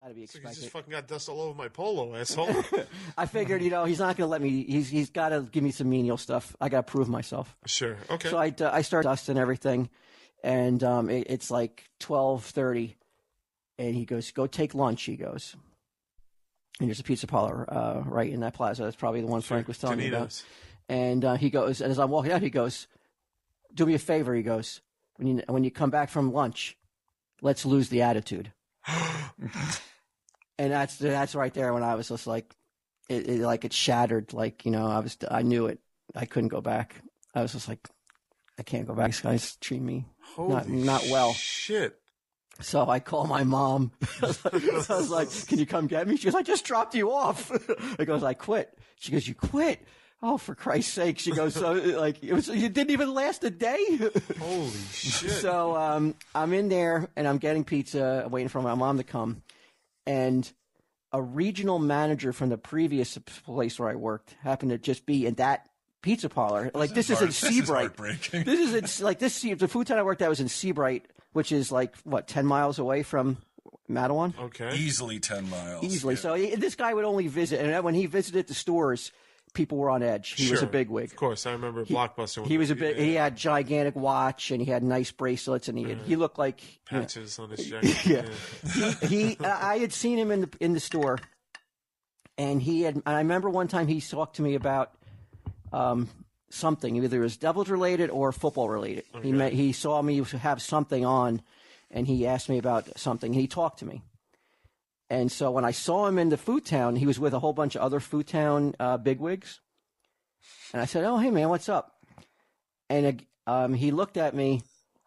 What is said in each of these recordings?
to be So expected. you just fucking got dust all over my polo, asshole. I figured, he's not going to let me. He's got to give me some menial stuff. I got to prove myself. Sure. Okay. So I start dusting everything, and it's like 12:30, and he goes, "Go take lunch." He goes, and there's a pizza parlor right in that plaza. That's probably the one Frank was telling me about. And he goes, and as I'm walking out, he goes, "Do me a favor." He goes, "When you come back from lunch, let's lose the attitude." And that's right there when I was just like, it shattered. Like, I knew it. I couldn't go back. I was just like, I can't go back. These guys treat me not well. Shit. So I call my mom. I was like, "Can you come get me?" She goes, "I just dropped you off." I goes, "I quit." She goes, "You quit? Oh, for Christ's sake." She goes, "So like you didn't even last a day?" Holy shit. So I'm in there and I'm getting pizza, waiting for my mom to come. And a regional manager from the previous place where I worked happened to just be in that pizza parlor. Like, this is in Seabright. The food tent I worked at was in Seabright, which is like, 10 miles away from Mattawan? Okay. Easily 10 miles. Easily. Yeah. So this guy would only visit. And when he visited the stores, people were on edge. He was a bigwig. Of course, I remember Blockbuster. He was a big. He had gigantic watch and he had nice bracelets and he looked like patches on his jacket. Yeah, I had seen him in the store, and I remember one time he talked to me about something, either it was Devils related or football related. Okay. He saw me have something on, and he asked me about something. He talked to me. And so when I saw him in the Food Town, he was with a whole bunch of other Food Town bigwigs. And I said, "Oh, hey, man, what's up?" And he looked at me,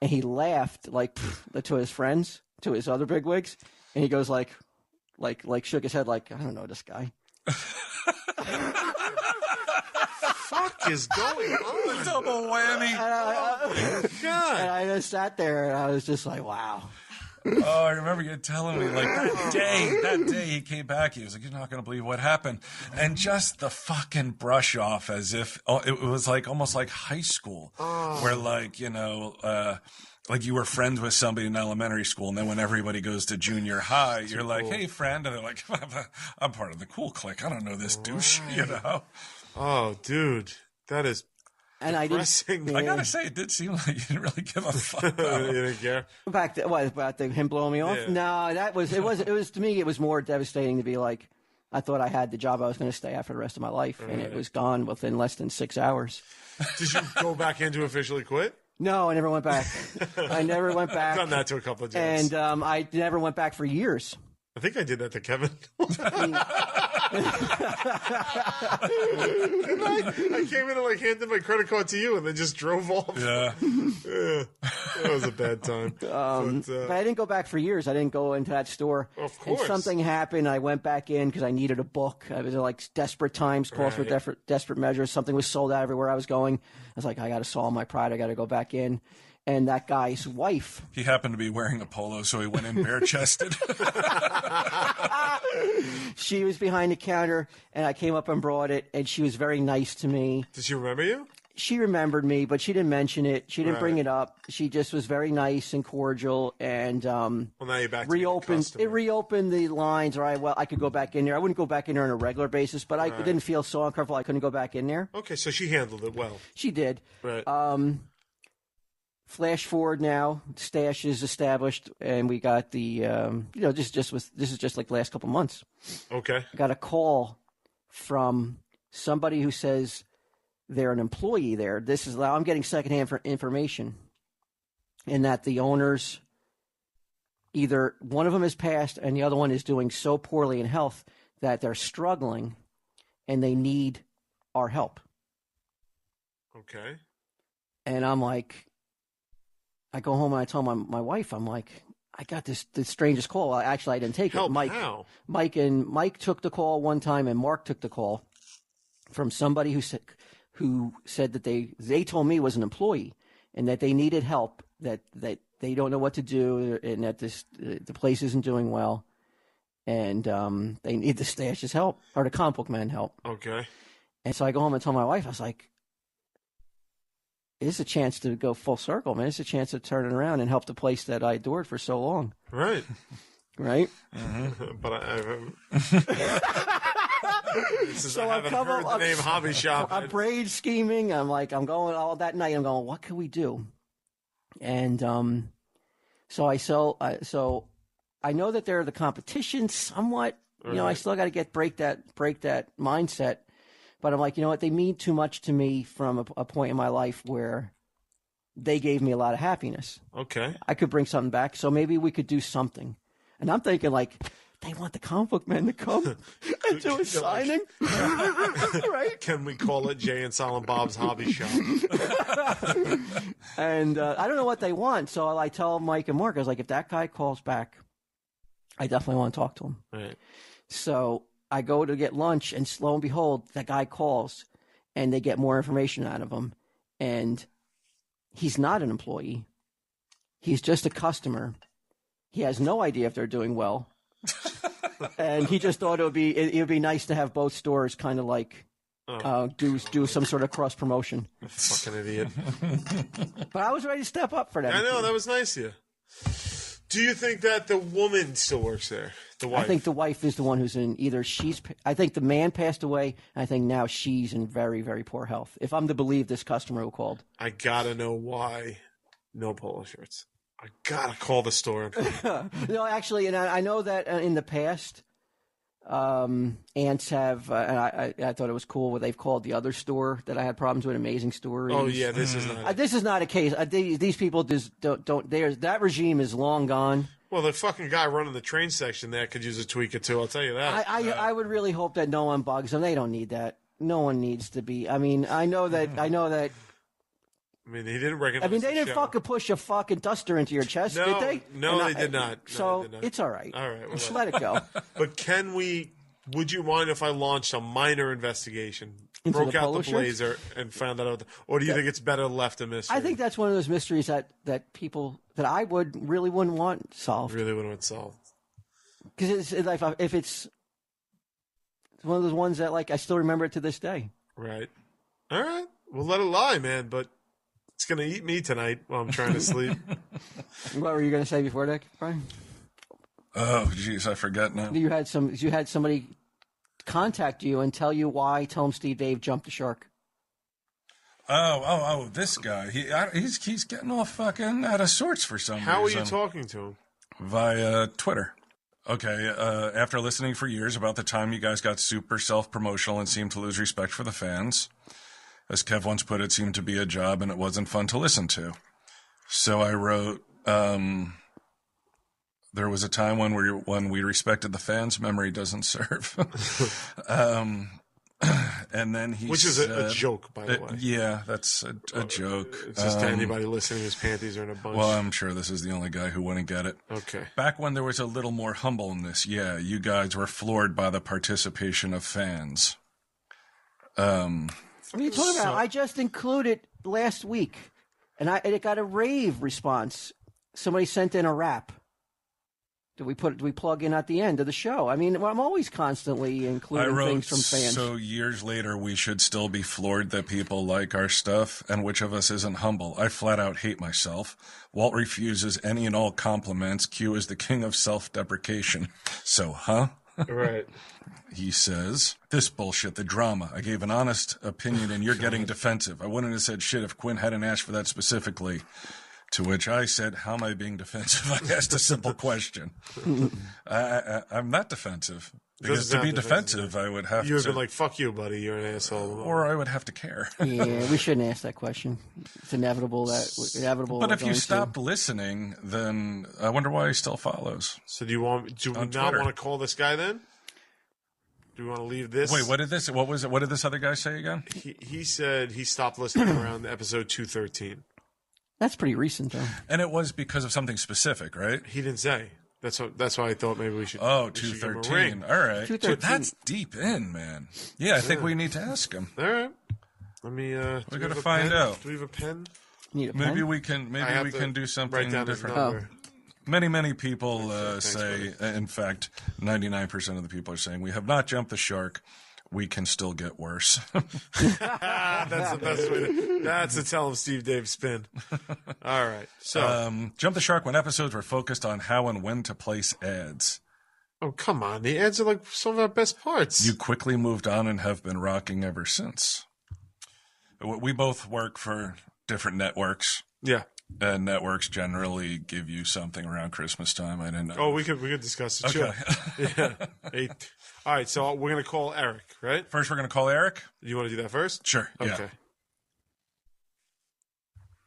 and he laughed to his friends, to his other bigwigs. And he goes like shook his head like, "I don't know this guy." Fuck is going on? Double whammy. Oh, God. And I just sat there, and I was just like, wow. Oh, I remember you telling me, like, that day he came back, he was like, "You're not going to believe what happened." And just the fucking brush off as if it was like almost like high school, where like you were friends with somebody in elementary school, and then when everybody goes to junior high, you're like, "Hey, friend," and they're like, "I'm part of the cool clique. I don't know this douche," Oh, dude, that is. And depressing. I gotta say, it did seem like you didn't really give a fuck. You didn't care. Back to what about him blowing me off? Yeah. No, it was to me. It was more devastating to be like, I thought I had the job I was going to stay at for the rest of my life, and it was gone within less than 6 hours. Did you go back in to officially quit? No, I never went back. I never went back. I've done that to a couple of jobs. And I never went back for years. I think I did that to Kevin. I came in and handed my credit card to you and then just drove off. Yeah. That was a bad time. But I didn't go back for years. I didn't go into that store. Of course. And something happened. I went back in because I needed a book. I was like desperate times, calls for desperate measures. Something was sold out everywhere I was going. I was like, I got to swallow my pride. I got to go back in. And that guy's wife. He happened to be wearing a polo, so he went in bare-chested. She was behind the counter, and I came up and brought it, and she was very nice to me. Did she remember you? She remembered me, but she didn't mention it. She didn't bring it up. She just was very nice and cordial, and well, now you're back to reopened the lines. All right, well, I could go back in there. I wouldn't go back in there on a regular basis, but I didn't feel so uncomfortable I couldn't go back in there. Okay, so she handled it well. She did. Right. Flash forward now, stash is established, and we got the this is just like the last couple months. Okay. I got a call from somebody who says they're an employee there. I'm getting secondhand information, in that the owners, either one of them has passed and the other one is doing so poorly in health that they're struggling, and they need our help. Okay. And I'm like, I go home and I tell my wife, I'm like, I got the strangest call. Well, actually, I didn't take help, it. how? Mike took the call one time, and Mark took the call from somebody who said that they told me was an employee and that they needed help, that they don't know what to do, and that the place isn't doing well, and they need the stash's help, or the comic book man help. Okay. And so I go home and tell my wife, I was like, it's a chance to go full circle, man. It's a chance to turn it around and help the place that I adored for so long. Right. right? But So I haven't heard the name Hobby Shop. I'm braid scheming. I'm going all that night. I'm going, what can we do? And so I know that they're the competition somewhat. You know, I still got to break that mindset. But I'm like, you know what? They mean too much to me from a point in my life where they gave me a lot of happiness. Okay. I could bring something back. So maybe we could do something. And I'm thinking, like, they want the comic book men to come and do a signing. Right? Can we call it Jay and Silent Bob's Hobby Shop? And I don't know what they want. So I tell Mike and Mark, I was like, if that guy calls back, I definitely want to talk to him. Right. So I go to get lunch, and lo and behold, that guy calls, and they get more information out of him. And he's not an employee. He's just a customer. He has no idea if they're doing well. And he just thought it would be nice to have both stores kind of like do some sort of cross promotion. Fucking idiot. But I was ready to step up for that. I know, that was nice of you. Do you think that the woman still works there? The wife? I think the wife is the one who's in I think the man passed away, and I think now she's in very, very poor health. If I'm to believe this customer who called. I gotta know why no polo shirts. I gotta call the store. No, actually, and I know that in the past, aunts have, and I thought it was cool what they've called the other store that I had problems with, Amazing Stories. Oh yeah, this is not. This is not a case. These people just don't. That regime is long gone. Well, the fucking guy running the train section there could use a tweak or two. I'll tell you that. I would really hope that no one bugs them. They don't need that. No one needs to be. I mean, I know that. I mean, he didn't recognize. I mean, they the didn't show. fucking push a fucking duster into your chest, No, did they? no, they did not. No, So they did not. it's all right. All right, well, Just let it go. But can we? Would you mind if I launched a minor investigation, Into broke the out polo the shirts? blazer, and found out? Or do you think it's better left a mystery? I think that's one of those mysteries that people that I really wouldn't want solved. really would have solved. Because it's like if it's one of those ones that like I still remember it to this day. Right. All right. We'll let it lie, man. But it's gonna eat me tonight while I'm trying to sleep. What were you going to say before that, Brian? Oh, jeez, I forget now. You had somebody contact you and tell them Steve Dave jumped the shark. Oh, this guy. He's getting all fucking out of sorts for some reason. How are you talking to him? Via Twitter. Okay, after listening for years about the time you guys got super self-promotional and seemed to lose respect for the fans, as Kev once put it, seemed to be a job and it wasn't fun to listen to. So I wrote, there was a time when we respected the fans, memory doesn't serve. And then he Which is said, a joke, by the way. Yeah, that's a joke. It's just to anybody listening whose panties are in a bunch. Well, I'm sure this is the only guy who wouldn't get it. Okay. Back when there was a little more humbleness, yeah, you guys were floored by the participation of fans. What are you talking about? I just included last week, and it got a rave response. Somebody sent in a rap. Do we plug in at the end of the show? I mean, I'm always constantly including things from fans. So years later, we should still be floored that people like our stuff, and which of us isn't humble? I flat out hate myself. Walt refuses any and all compliments. Q is the king of self-deprecation. So, huh? Right. He says, this bullshit, the drama. I gave an honest opinion and you're getting defensive. I wouldn't have said shit if Quinn hadn't asked for that specifically. To which I said, how am I being defensive? I asked a simple question. I'm not defensive. Because to be defensive, I would have to... You would have been like, fuck you, buddy, you're an asshole. Or I would have to care. Yeah, we shouldn't ask that question. It's inevitable. But if you stopped listening, then I wonder why he still follows. So do we not want to call this guy then? Do we want to leave this? Wait, what did this other guy say again? He said he stopped listening around episode 213. That's pretty recent, though. And it was because of something specific, right? He didn't say. That's why I thought maybe we should. Oh, we should 213. All right. 213. That's deep in, man. Yeah, I think we need to ask him. All right. Let me. We got to find out. Do we have a pen? Need a pen? Maybe we can do something write down his different. number. Many people say, in fact, 99% of the people are saying, we have not jumped the shark. we can still get worse. That's the best way. That's a Tell 'em Steve Dave spin. All right. So, Jump the Shark when episodes were focused on how and when to place ads. oh come on, the ads are like some of our best parts. You quickly moved on and have been rocking ever since. We both work for different networks. Yeah. And networks generally give you something around Christmas time. I didn't know. Oh, we could discuss it. Okay. Sure. Yeah. All right. So we're gonna call Eric, right? First, we're going to call Eric. You want to do that first? Sure. Okay. Yeah.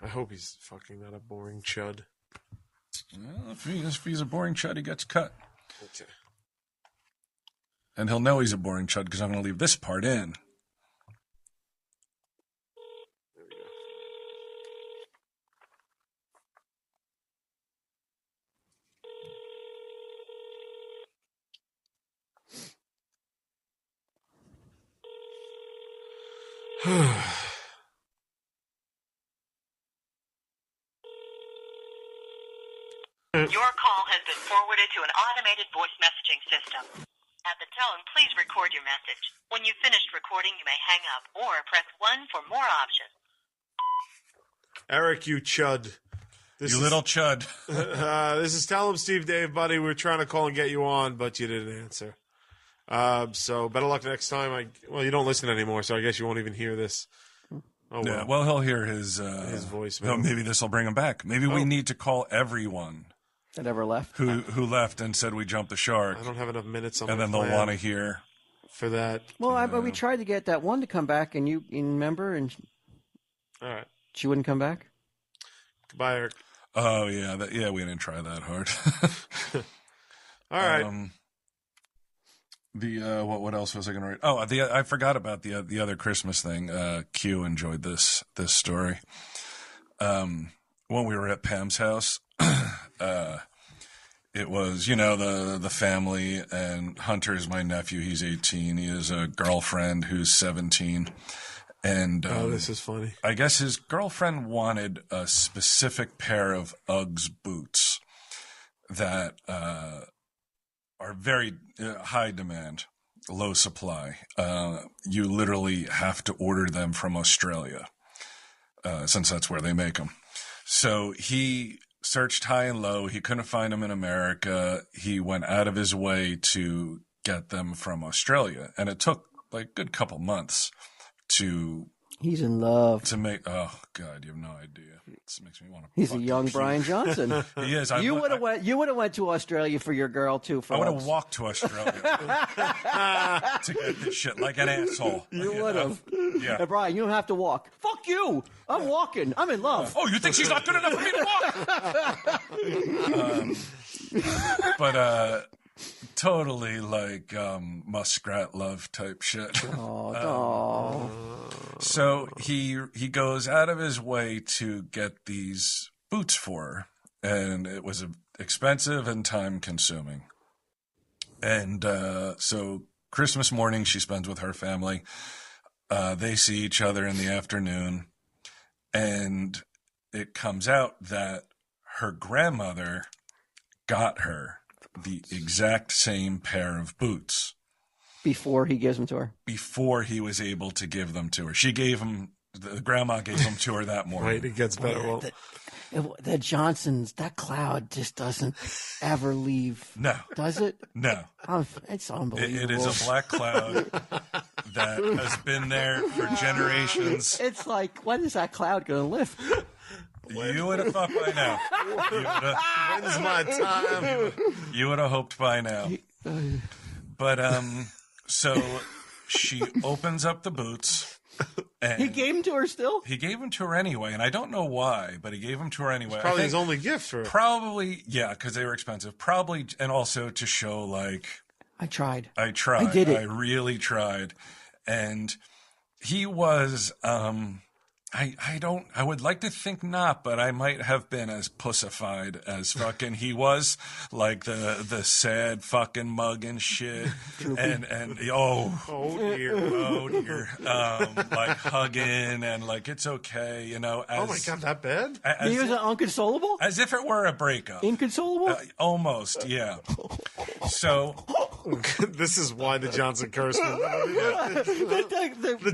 I hope he's fucking not a boring chud. Well, if he's a boring chud, he gets cut. Okay. And he'll know he's a boring chud because I'm going to leave this part in. There we go. Your call has been forwarded to an automated voice messaging system. At the tone, please record your message. When you've finished recording, you may hang up or press 1 for more options. Eric, you chud. Little chud. This is Tell 'em Steve Dave, buddy. We're trying to call and get you on, but you didn't answer. So better luck next time. Well, you don't listen anymore, so I guess you won't even hear this. Oh, Yeah, well, he'll hear his voice. Well, maybe this will bring him back. Maybe we need to call everyone That ever left? who left and said we jumped the shark, I don't have enough minutes on and my then they'll plan want to hear. for that. Well, we tried to get that one to come back, and you remember, and All right. she wouldn't come back. Goodbye, Eric. Oh yeah, we didn't try that hard. All right. What else was I going to write? Oh, I forgot about the other Christmas thing. Q enjoyed this story. When we were at Pam's house, it was the family, and Hunter is my nephew. He's 18. He has a girlfriend who's 17. And this is funny. I guess his girlfriend wanted a specific pair of Uggs boots that are very high demand, low supply. You literally have to order them from Australia, since that's where they make them. So he searched high and low. He couldn't find them in America. He went out of his way to get them from Australia. And it took like a good couple months He's in love. to make. Oh God, you have no idea. This makes me want to. He's a young Brian Johnson. He is. You would have went. You would have went to Australia for your girl too. I would have walked to Australia to get this shit like an asshole. You would have. Yeah. Hey, Brian, you don't have to walk. Fuck you. I'm walking. I'm in love. Oh, you think she's not good enough for me to walk? But totally like muskrat love type shit. Oh, So he goes out of his way to get these boots for her, and it was expensive and time consuming. And so Christmas morning she spends with her family. They see each other in the afternoon, and it comes out that her grandmother got her the exact same pair of boots before he gives them to her. before he was able to give them to her. The grandma gave them to her that morning. Wait, it gets better. Well, The Johnsons, that cloud just doesn't ever leave. No, Does it? no. It's unbelievable. It is a black cloud that has been there for generations. It's like, when is that cloud going to lift? You would have thought by now. when's my time? You would have hoped by now. But so she opens up the boots. And He gave them to her still? He gave them to her anyway, and I don't know why, but he gave them to her anyway. Probably I his think only gift for her. Probably, yeah, because they were expensive. Probably, and also to show like I tried. I tried. I did it. I really tried, and he was. I would like to think not, but I might have been as pussified as fucking he was, like the sad fucking mug and shit, and Oh dear. like hugging and like it's okay, Oh my god, that bad? He was inconsolable? as if it were a breakup. Inconsolable? Almost, yeah. So This is why the Johnson curse. The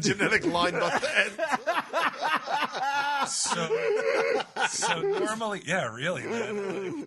genetic line about the end. So normally, yeah, really, man.